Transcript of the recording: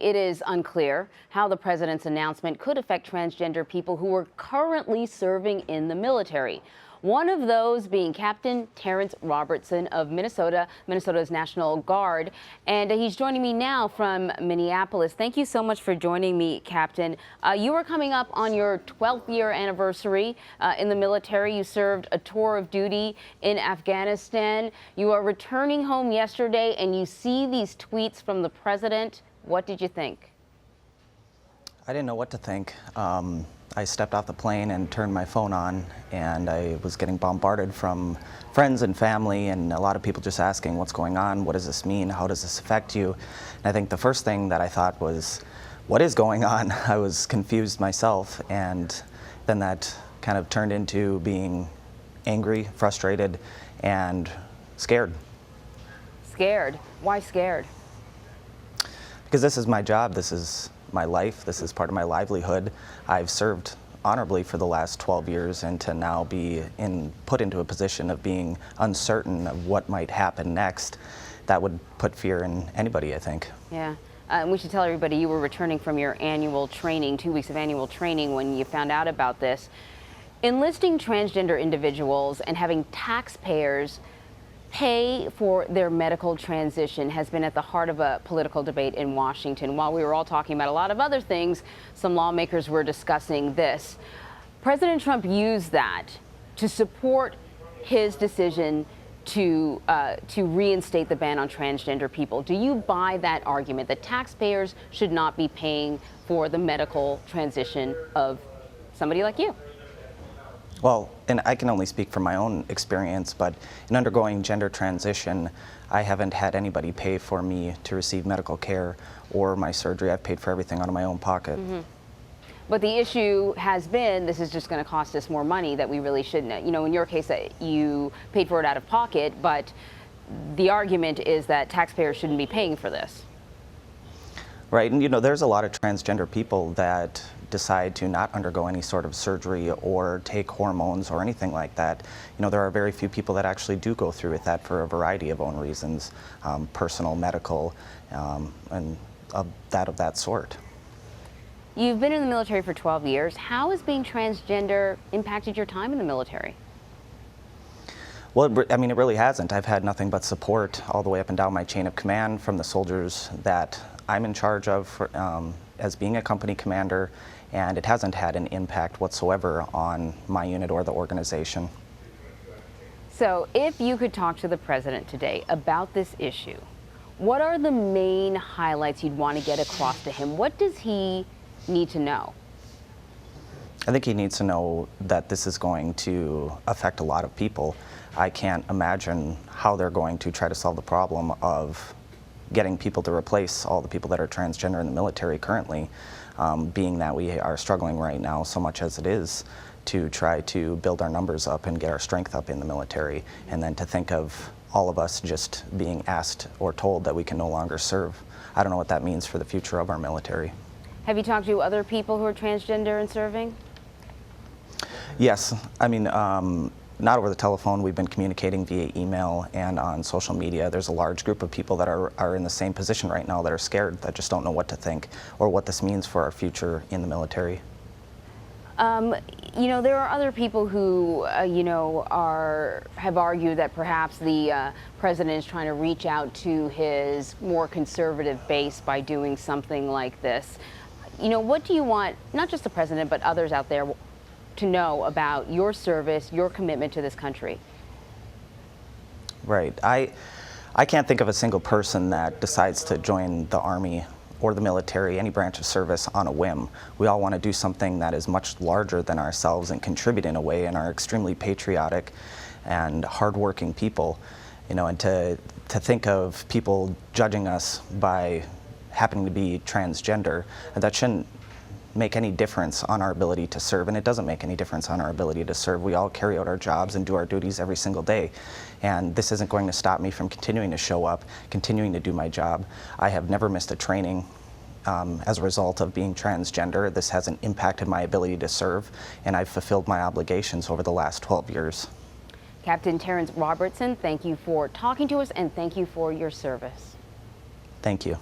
It is unclear how the president's announcement could affect transgender people who are currently serving in the military. One of those being Captain Tarrence Robertson of Minnesota's National Guard. And he's joining me now from Minneapolis. Thank you so much for joining me, Captain. You are coming up on your 12th year anniversary in the military. You served a tour of duty in Afghanistan. You are returning home yesterday and you see these tweets from the president. What did you think? I didn't know what to think. I stepped off the plane and turned my phone on, and I was getting bombarded from friends and family and a lot of people just asking, what's going on? What does this mean? How does this affect you? And I think the first thing that I thought was, what is going on? I was confused myself, and then that kind of turned into being angry, frustrated, and scared. Scared? Why scared? Because this is my job, this is my life, this is part of my livelihood. I've served honorably for the last 12 years, and to now be put into a position of being uncertain of what might happen next, that would put fear in anybody, I think. Yeah. We should tell everybody you were returning from your annual training, 2 weeks of annual training, when you found out about this. Enlisting transgender individuals and having taxpayers pay for their medical transition has been at the heart of a political debate in Washington. While we were all talking about a lot of other things, some lawmakers were discussing this. President Trump used that to support his decision to reinstate the ban on transgender people. Do you buy that argument that taxpayers should not be paying for the medical transition of somebody like you? Well, and I can only speak from my own experience, but in undergoing gender transition, I haven't had anybody pay for me to receive medical care or my surgery. I've paid for everything out of my own pocket. Mm-hmm. But the issue has been, this is just going to cost us more money that we really shouldn't. You know, in your case, you paid for it out of pocket, but the argument is that taxpayers shouldn't be paying for this. Right, and you know, there's a lot of transgender people that decide to not undergo any sort of surgery or take hormones or anything like that. You know, there are very few people that actually do go through with that for a variety of own reasons, personal, medical, and of that sort. You've been in the military for 12 years. How has being transgender impacted your time in the military? Well, I mean, it really hasn't. I've had nothing but support all the way up and down my chain of command from the soldiers that I'm in charge of as being a company commander, and it hasn't had an impact whatsoever on my unit or the organization. So if you could talk to the president today about this issue, what are the main highlights you'd want to get across to him? What does he need to know? I think he needs to know that this is going to affect a lot of people. I can't imagine how they're going to try to solve the problem of getting people to replace all the people that are transgender in the military currently, being that we are struggling right now so much as it is to try to build our numbers up and get our strength up in the military, and then to think of all of us just being asked or told that we can no longer serve. I don't know what that means for the future of our military. Have you talked to other people who are transgender and serving? Yes, I mean, not over the telephone. We've been communicating via email and on social media. There's a large group of people that are in the same position right now that are scared, that just don't know what to think or what this means for our future in the military. You know, there are other people who, you know, have argued that perhaps the president is trying to reach out to his more conservative base by doing something like this. You know, what do you want, not just the president, but others out there, to know about your service, your commitment to this country? Right. I can't think of a single person that decides to join the Army or the military, any branch of service, on a whim. We all want to do something that is much larger than ourselves and contribute in a way, and are extremely patriotic and hardworking people. You know, and to think of people judging us by happening to be transgender, that shouldn't make any difference on our ability to serve, and it doesn't make any difference on our ability to serve. We all carry out our jobs and do our duties every single day, and this isn't going to stop me from continuing to show up, continuing to do my job. I have never missed a training as a result of being transgender. This hasn't impacted my ability to serve, and I've fulfilled my obligations over the last 12 years. Captain Tarrence Robertson, thank you for talking to us, and thank you for your service. Thank you.